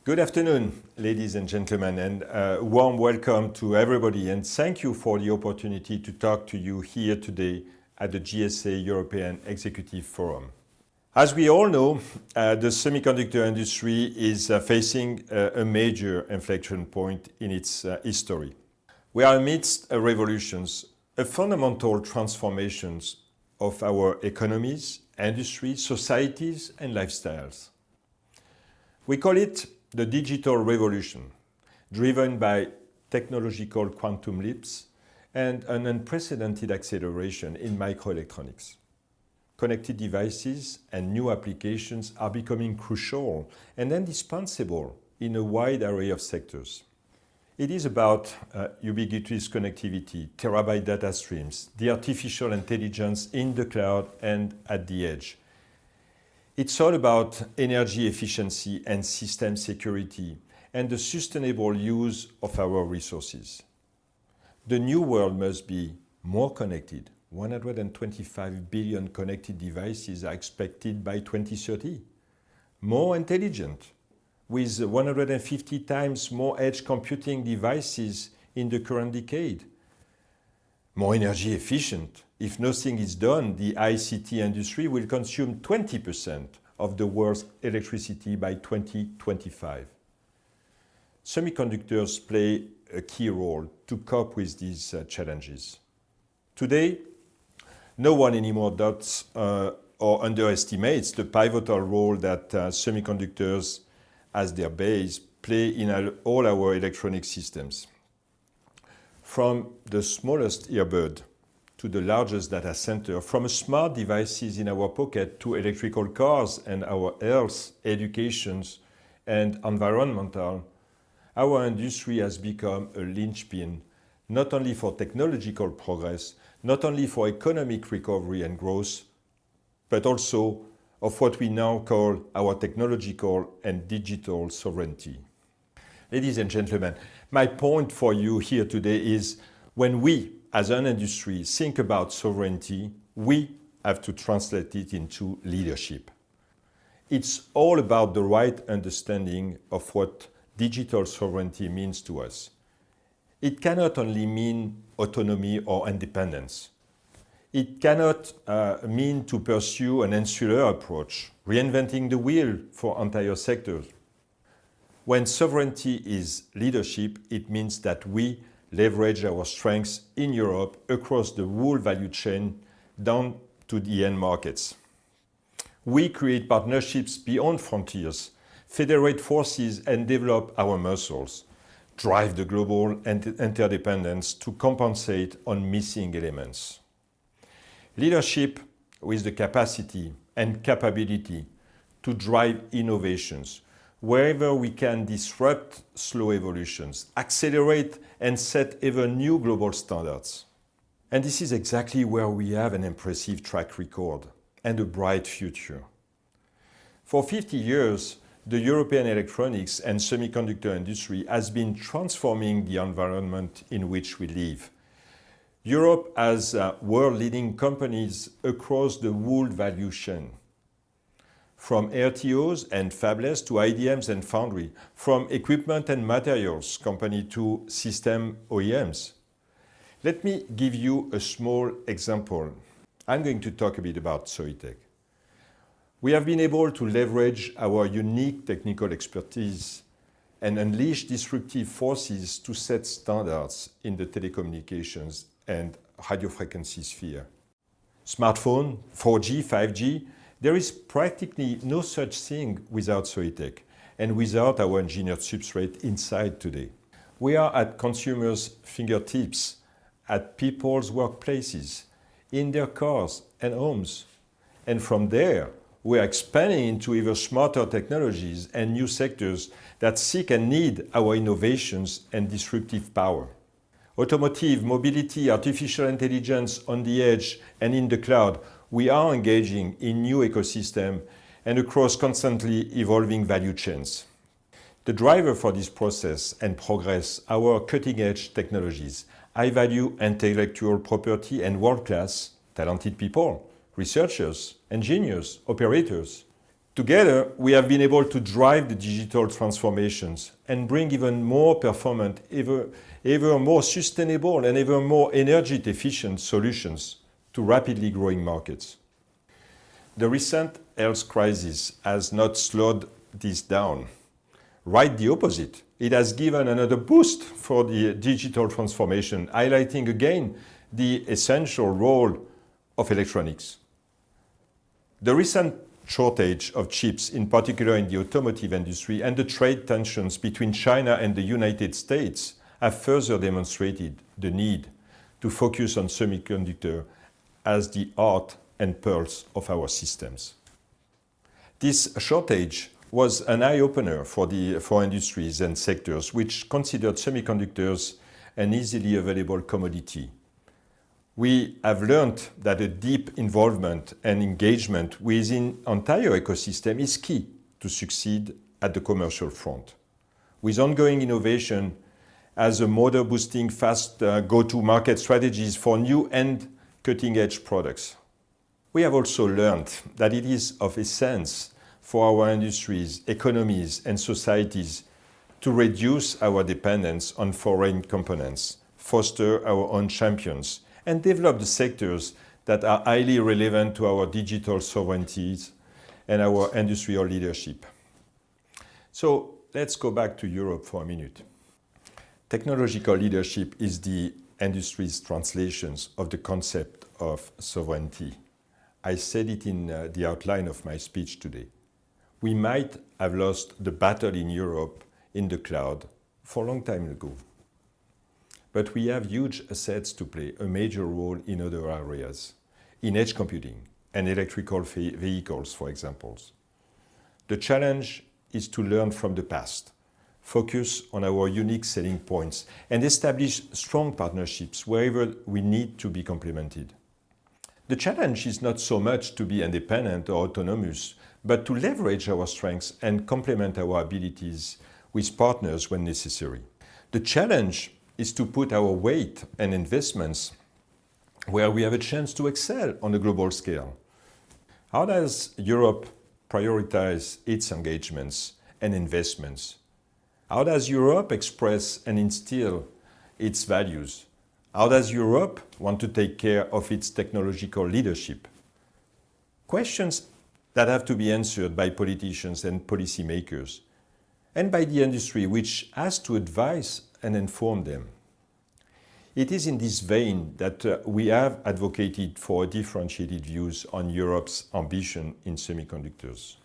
Good afternoon, ladies and gentlemen, and a warm welcome to everybody, and thank you for the opportunity to talk to you here today at the GSA European Executive Forum. As we all know, the semiconductor industry is facing a major inflection point in its history. We are amidst a revolutions, a fundamental transformations of our economies, industries, societies, and lifestyles. We call it the digital revolution, driven by technological quantum leaps and an unprecedented acceleration in microelectronics. Connected devices and new applications are becoming crucial and indispensable in a wide array of sectors. It is about ubiquitous connectivity, terabyte data streams, the artificial intelligence in the cloud and at the edge. It's all about energy efficiency and system security and the sustainable use of our resources. The new world must be more connected. 125 billion connected devices are expected by 2030. More intelligent, with 150 times more edge computing devices in the current decade. More energy efficient. If nothing is done, the ICT industry will consume 20% of the world's electricity by 2025. Semiconductors play a key role to cope with these challenges. Today, no one anymore doubts or underestimates the pivotal role that semiconductors as their base play in all our electronic systems. From the smallest earbud to the largest data center, from smart devices in our pocket to electrical cars and our health, education, and environmental, our industry has become a linchpin, not only for technological progress, not only for economic recovery and growth, but also of what we now call our technological and digital sovereignty. Ladies and gentlemen, my point for you here today is when we, as an industry, think about sovereignty, we have to translate it into leadership. It's all about the right understanding of what digital sovereignty means to us. It cannot only mean autonomy or independence. It cannot mean to pursue an insular approach, reinventing the wheel for entire sectors. When sovereignty is leadership, it means that we leverage our strengths in Europe across the whole value chain down to the end markets. We create partnerships beyond frontiers, federate forces and develop our muscles, drive the global interdependence to compensate on missing elements. Leadership with the capacity and capability to drive innovations, wherever we can disrupt slow evolutions, accelerate and set ever new global standards. And this is exactly where we have an impressive track record and a bright future. For 50 years, the European electronics and semiconductor industry has been transforming the environment in which we live. Europe has world-leading companies across the whole value chain. From RTOs and fabless to IDMs and foundry, from equipment and materials company to system OEMs. Let me give you a small example. I'm going to talk a bit about Soitec. We have been able to leverage our unique technical expertise and unleash disruptive forces to set standards in the telecommunications and radio frequency sphere. Smartphone, 4G, 5G, there is practically no such thing without Soitec and without our engineered substrate inside today. We are at consumers' fingertips, at people's workplaces, in their cars and homes. And from there, we are expanding into even smarter technologies and new sectors that seek and need our innovations and disruptive power. Automotive, mobility, artificial intelligence on the edge and in the cloud, we are engaging in new ecosystems and across constantly evolving value chains. The driver for this process and progress are our cutting-edge technologies, high-value intellectual property and world-class talented people, researchers, engineers, operators. Together, we have been able to drive the digital transformations and bring even more performant, ever more sustainable and ever more energy-efficient solutions to rapidly growing markets. The recent health crisis has not slowed this down. Right the opposite. It has given another boost for the digital transformation, highlighting again the essential role of electronics. The recent shortage of chips, in particular in the automotive industry, and the trade tensions between China and the United States have further demonstrated the need to focus on semiconductor as the heart and pulse of our systems. This shortage was an eye-opener for industries and sectors which considered semiconductors an easily available commodity. We have learned that a deep involvement and engagement within the entire ecosystem is key to succeed at the commercial front. With ongoing innovation as a motor-boosting fast go-to-market strategies for new and cutting-edge products. We have also learned that it is of essence for our industries, economies, and societies to reduce our dependence on foreign components, foster our own champions, and develop the sectors that are highly relevant to our digital sovereignties and our industrial leadership. So let's go back to Europe for a minute. Technological leadership is the industry's translations of the concept of sovereignty. I said it in the outline of my speech today. We might have lost the battle in Europe in the cloud for a long time ago. But we have huge assets to play a major role in other areas, in edge computing and electrical vehicles, for example. The challenge is to learn from the past, focus on our unique selling points, and establish strong partnerships wherever we need to be complemented. The challenge is not so much to be independent or autonomous, but to leverage our strengths and complement our abilities with partners when necessary. The challenge is to put our weight and investments where we have a chance to excel on a global scale. How does Europe prioritize its engagements and investments? How does Europe express and instill its values? How does Europe want to take care of its technological leadership? Questions that have to be answered by politicians and policymakers, and by the industry, which has to advise and inform them. It is in this vein that we have advocated for differentiated views on Europe's ambition in semiconductors.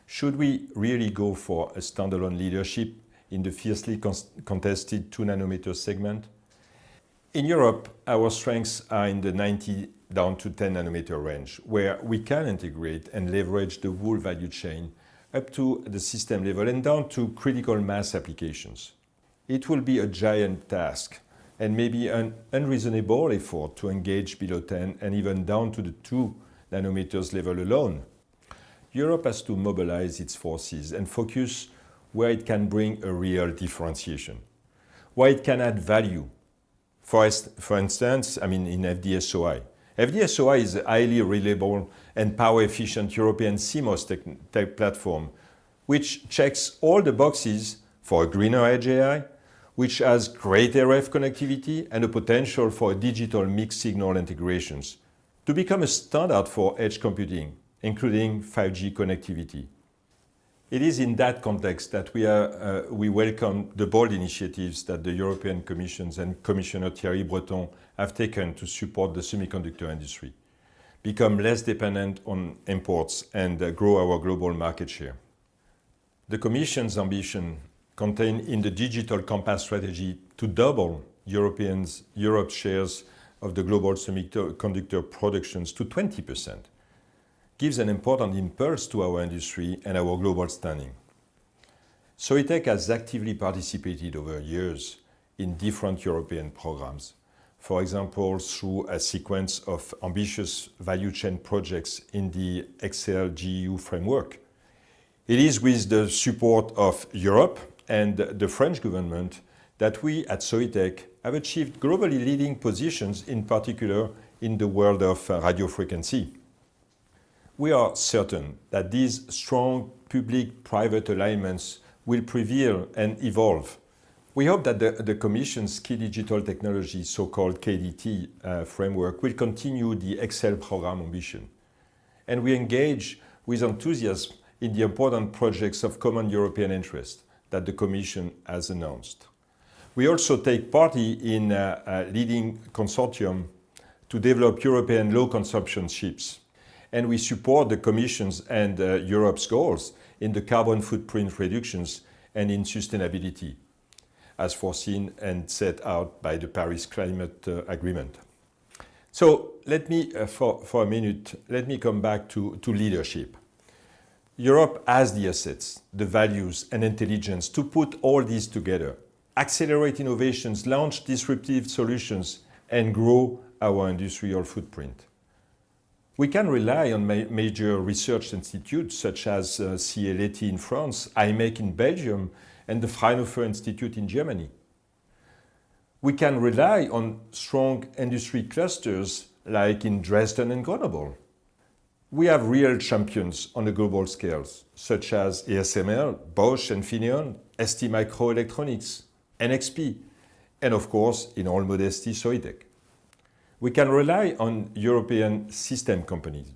Should we really go for a standalone leadership in the fiercely contested 2-nanometer segment? In Europe, our strengths are in the 90 down to 10-nanometer range, where we can integrate and leverage the whole value chain up to the system level and down to critical mass applications. It will be a giant task and maybe an unreasonable effort to engage below 10 and even down to the 2 nanometers level alone. Europe has to mobilize its forces and focus where it can bring a real differentiation, where it can add value. For instance, in FD-SOI. FD-SOI is a highly reliable and power-efficient European CMOS tech platform, which checks all the boxes for a greener edge AI, which has great RF connectivity and a potential for digital mixed signal integrations to become a standard for edge computing, including 5G connectivity. It is in that context that we welcome the bold initiatives that the European Commission and Commissioner Thierry Breton have taken to support the semiconductor industry, become less dependent on imports and grow our global market share. The Commission's ambition contained in the Digital Compass strategy to double Europe's shares of the global semiconductor productions to 20%. Gives an important impulse to our industry and our global standing. Soitec has actively participated over years in different European programs, for example, through a sequence of ambitious value chain projects in the XL-GEU framework. It is with the support of Europe and the French government that we at Soitec have achieved globally leading positions, in particular in the world of radio frequency. We are certain that these strong public-private alignments will prevail and evolve. We hope that the Commission's Key Digital Technology, so-called KDT framework, will continue the Excel program ambition. And we engage with enthusiasm in the important projects of common European interest that the Commission has announced. We also take part in a leading consortium to develop European low-consumption ships. And we support the Commission's and Europe's goals in the carbon footprint reductions and in sustainability, as foreseen and set out by the Paris Climate Agreement. So let me, for a minute, let me come back to leadership. Europe has the assets, the values and intelligence to put all these together, accelerate innovations, launch disruptive solutions, and grow our industrial footprint. We can rely on major research institutes such as CLAT in France, IMEC in Belgium, and the Fraunhofer Institute in Germany. We can rely on strong industry clusters like in Dresden and Grenoble. We have real champions on a global scale, such as ASML, Bosch and Infineon, STMicroelectronics, NXP, and of course, in all modesty, Soitec. We can rely on European system companies,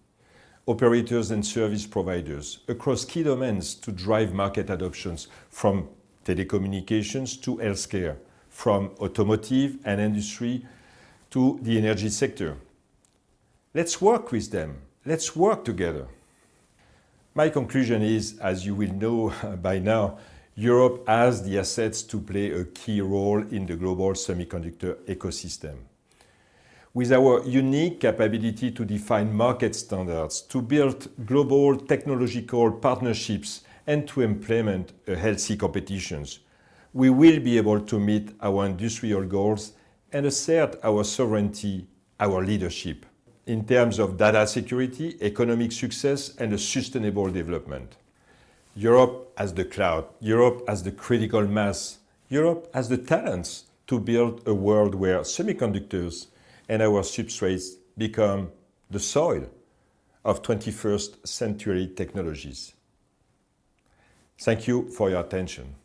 operators and service providers across key domains to drive market adoptions from telecommunications to healthcare, from automotive and industry to the energy sector. Let's work with them. Let's work together. My conclusion is, as you will know by now, Europe has the assets to play a key role in the global semiconductor ecosystem. With our unique capability to define market standards, to build global technological partnerships, and to implement a healthy competitions, we will be able to meet our industrial goals and assert our sovereignty, our leadership, in terms of data security, economic success, and a sustainable development. Europe has the cloud, Europe has the critical mass, Europe has the talents to build a world where semiconductors and our substrates become the soil of 21st century technologies. Thank you for your attention.